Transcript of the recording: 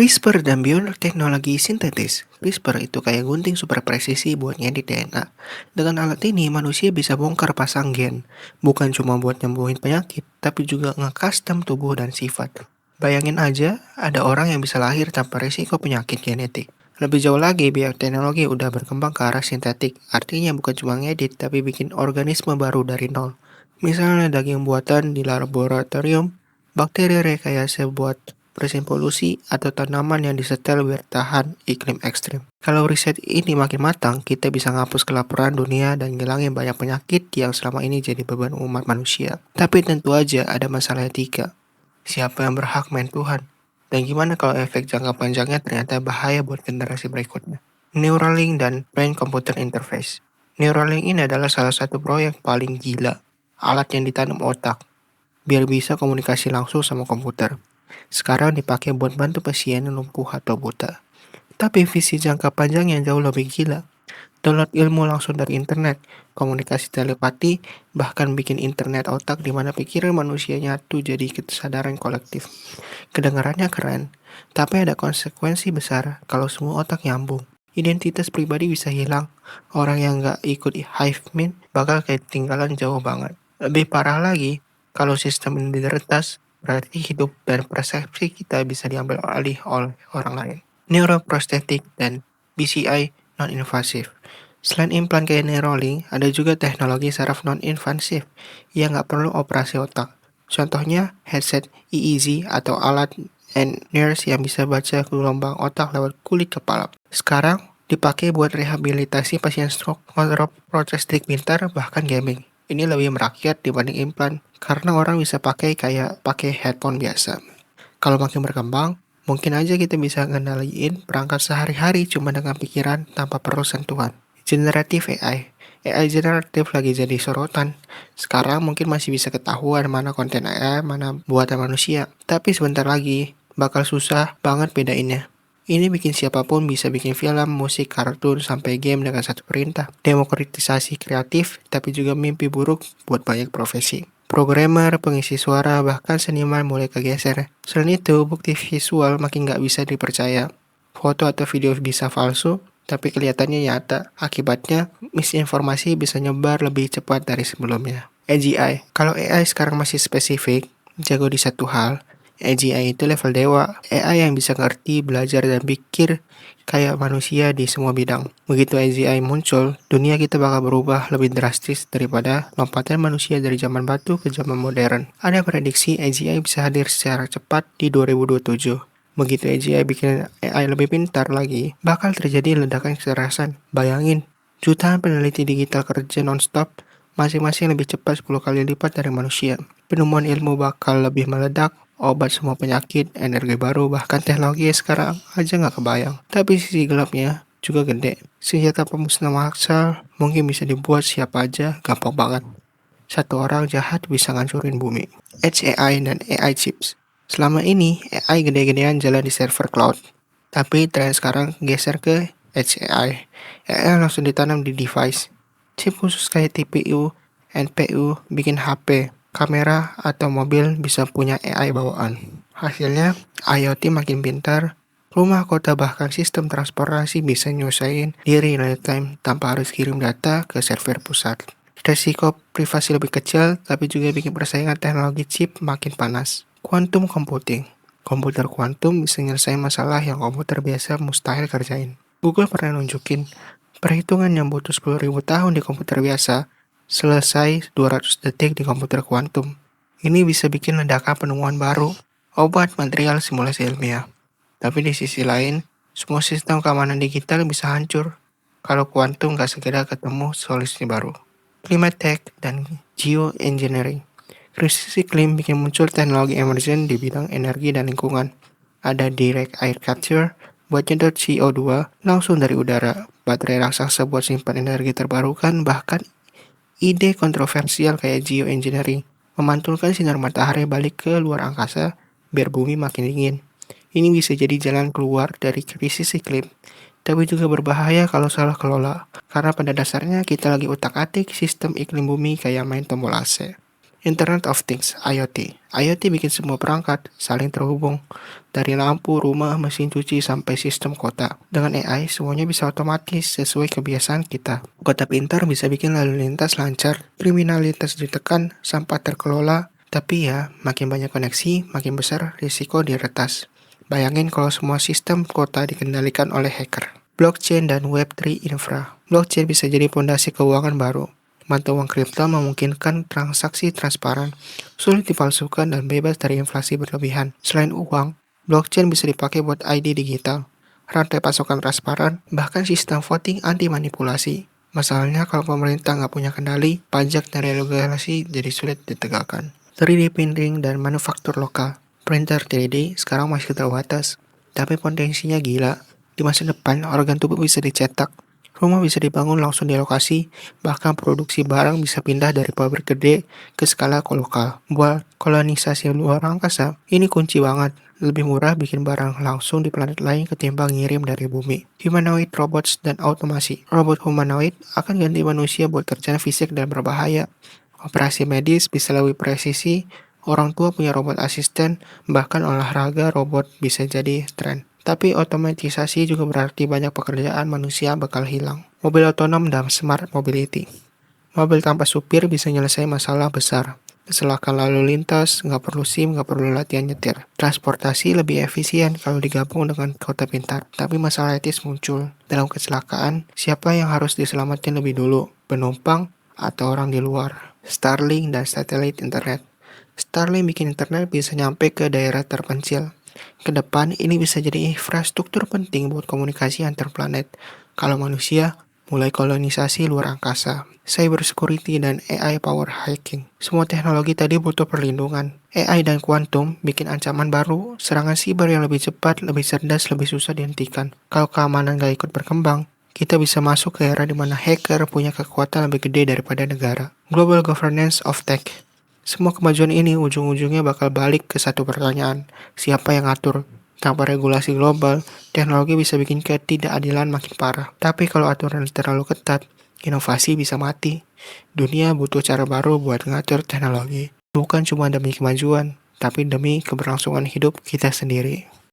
CRISPR dan bioteknologi sintetis. CRISPR itu kayak gunting super presisi buat ngedit DNA. Dengan alat ini, manusia bisa bongkar pasang gen. Bukan cuma buat nyembuhin penyakit, tapi juga nge-custom tubuh dan sifat. Bayangin aja, ada orang yang bisa lahir tanpa risiko penyakit genetik. Lebih jauh lagi, bioteknologi udah berkembang ke arah sintetik. Artinya bukan cuma ngedit, tapi bikin organisme baru dari nol. Misalnya daging buatan di laboratorium, bakteri rekayasa buat bersin polusi, atau tanaman yang disetel biar tahan iklim ekstrim. Kalau riset ini makin matang, kita bisa ngapus kelaparan dunia dan ngilangin banyak penyakit yang selama ini jadi beban umat manusia. Tapi tentu aja ada masalah etika. Siapa yang berhak main Tuhan? Dan gimana kalau efek jangka panjangnya ternyata bahaya buat generasi berikutnya? Neuralink dan Brain Computer Interface. Neuralink ini adalah salah satu proyek paling gila. Alat yang ditanam otak, biar bisa komunikasi langsung sama komputer. Sekarang dipakai buat bantu pasien yang lumpuh atau buta. Tapi visi jangka panjang yang jauh lebih gila. Download ilmu langsung dari internet, komunikasi telepati, bahkan bikin internet otak di mana pikiran manusia nyatu jadi kesadaran kolektif. Kedengarannya keren, tapi ada konsekuensi besar kalau semua otak nyambung. Identitas pribadi bisa hilang. Orang yang nggak ikut hive mind bakal ketinggalan jauh banget. Lebih parah lagi, kalau sistem ini diretas, berarti hidup dan persepsi kita bisa diambil alih oleh orang lain. Neuroprosthetic dan BCI non-invasif. Selain implan kayak Neuralink, ada juga teknologi saraf non-invasif yang nggak perlu operasi otak. Contohnya headset EEG atau alat N-Nurse yang bisa baca gelombang otak lewat kulit kepala. Sekarang dipakai buat rehabilitasi pasien stroke, kontrol prosthetik pintar, bahkan gaming. Ini lebih merakyat dibanding implan karena orang bisa pakai kayak pakai headphone biasa. Kalau makin berkembang, mungkin aja kita bisa ngendaliin perangkat sehari-hari cuma dengan pikiran tanpa perlu sentuhan. Generative AI. AI generatif lagi jadi sorotan. Sekarang mungkin masih bisa ketahuan mana konten AI, mana buatan manusia. Tapi sebentar lagi bakal susah banget bedainnya. Ini bikin siapapun bisa bikin film, musik, kartun, sampai game dengan satu perintah. Demokratisasi kreatif, tapi juga mimpi buruk buat banyak profesi. Programmer, pengisi suara, bahkan seniman mulai kegeser. Selain itu, bukti visual makin nggak bisa dipercaya. Foto atau video bisa palsu, tapi kelihatannya nyata. Akibatnya, misinformasi bisa nyebar lebih cepat dari sebelumnya. AGI. Kalau AI sekarang masih spesifik, jago di satu hal, AGI itu level dewa. AI yang bisa ngerti, belajar, dan pikir kayak manusia di semua bidang. Begitu AGI muncul, dunia kita bakal berubah lebih drastis daripada lompatan manusia dari zaman batu ke zaman modern. Ada prediksi AGI bisa hadir secara cepat di 2027. Begitu AGI bikin AI lebih pintar lagi, bakal terjadi ledakan kecerdasan. Bayangin, jutaan peneliti digital kerja non-stop, masing-masing lebih cepat 10 kali lipat dari manusia. Penemuan ilmu bakal lebih meledak, obat semua penyakit, energi baru, bahkan teknologi sekarang aja nggak kebayang. Tapi sisi gelapnya juga gede. Senjata pemusnah massal mungkin bisa dibuat siapa aja, gampang banget. Satu orang jahat bisa ngancurin bumi. Edge AI dan AI chips. Selama ini, AI gede-gedean jalan di server cloud. Tapi tren sekarang geser ke Edge AI. AI langsung ditanam di device. Chip khusus kayak TPU, NPU, bikin HP, kamera, atau mobil bisa punya AI bawaan. Hasilnya, IoT makin pintar, rumah, kota, bahkan sistem transportasi bisa nyusahin diri real time tanpa harus kirim data ke server pusat. Resiko privasi lebih kecil, tapi juga bikin persaingan teknologi chip makin panas. Quantum computing. Komputer kuantum bisa nyelesain masalah yang komputer biasa mustahil kerjain. Google pernah nunjukin, perhitungan yang butuh 10.000 tahun di komputer biasa, selesai 200 detik di komputer kuantum. Ini bisa bikin ledakan penemuan baru, obat, material, simulasi ilmiah. Tapi di sisi lain, semua sistem keamanan digital bisa hancur kalau kuantum nggak segera ketemu solusi baru. Climate tech dan geoengineering. Krisis iklim bikin muncul teknologi emergent di bidang energi dan lingkungan. Ada direct air capture buat nyedot CO2 langsung dari udara, baterai raksasa buat simpan energi terbarukan, bahkan ide kontroversial kayak geoengineering, memantulkan sinar matahari balik ke luar angkasa biar bumi makin dingin. Ini bisa jadi jalan keluar dari krisis iklim, tapi juga berbahaya kalau salah kelola. Karena pada dasarnya kita lagi utak-atik sistem iklim bumi kayak main tombol AC. Internet of Things (IoT). IoT bikin semua perangkat saling terhubung, dari lampu, rumah, mesin cuci, sampai sistem kota. Dengan AI, semuanya bisa otomatis sesuai kebiasaan kita. Kota pintar bisa bikin lalu lintas lancar, kriminalitas ditekan, sampah terkelola. Tapi ya, makin banyak koneksi, makin besar risiko diretas. Bayangin kalau semua sistem kota dikendalikan oleh hacker. Blockchain dan Web3 infra. Blockchain bisa jadi fondasi keuangan baru. Mata uang kripto memungkinkan transaksi transparan, sulit dipalsukan, dan bebas dari inflasi berlebihan. Selain uang, blockchain bisa dipakai buat ID digital, rantai pasokan transparan, bahkan sistem voting anti manipulasi. Masalahnya kalau pemerintah nggak punya kendali, pajak dan regulasi jadi sulit ditegakkan. 3D printing dan manufaktur lokal. Printer 3D sekarang masih terbatas, tapi potensinya gila. Di masa depan, organ tubuh bisa dicetak, rumah bisa dibangun langsung di lokasi, bahkan produksi barang bisa pindah dari pabrik gede ke skala lokal. Buat kolonisasi luar angkasa, ini kunci banget. Lebih murah bikin barang langsung di planet lain ketimbang ngirim dari bumi. Humanoid robots dan automasi. Robot humanoid akan ganti manusia buat kerjaan fisik dan berbahaya. Operasi medis bisa lebih presisi, orang tua punya robot asisten, bahkan olahraga robot bisa jadi tren. Tapi otomatisasi juga berarti banyak pekerjaan manusia bakal hilang. Mobil otonom dan smart mobility. Mobil tanpa supir bisa nyelesain masalah besar. Kecelakaan lalu lintas, nggak perlu SIM, nggak perlu latihan nyetir. Transportasi lebih efisien kalau digabung dengan kota pintar. Tapi masalah etis muncul. Dalam kecelakaan, siapa yang harus diselamatkan lebih dulu? Penumpang atau orang di luar? Starlink dan satelit internet. Starlink bikin internet bisa nyampe ke daerah terpencil. Ke depan, ini bisa jadi infrastruktur penting buat komunikasi antar planet. Kalau manusia mulai kolonisasi luar angkasa, cyber security dan AI power hacking. Semua teknologi tadi butuh perlindungan. AI dan kuantum bikin ancaman baru, serangan siber yang lebih cepat, lebih cerdas, lebih susah dihentikan. Kalau keamanan gak ikut berkembang, kita bisa masuk ke era di mana hacker punya kekuatan lebih gede daripada negara. Global governance of tech. Semua kemajuan ini ujung-ujungnya bakal balik ke satu pertanyaan, siapa yang ngatur? Tanpa regulasi global, teknologi bisa bikin ketidakadilan makin parah. Tapi kalau aturan terlalu ketat, inovasi bisa mati. Dunia butuh cara baru buat ngatur teknologi. Bukan cuma demi kemajuan, tapi demi keberlangsungan hidup kita sendiri.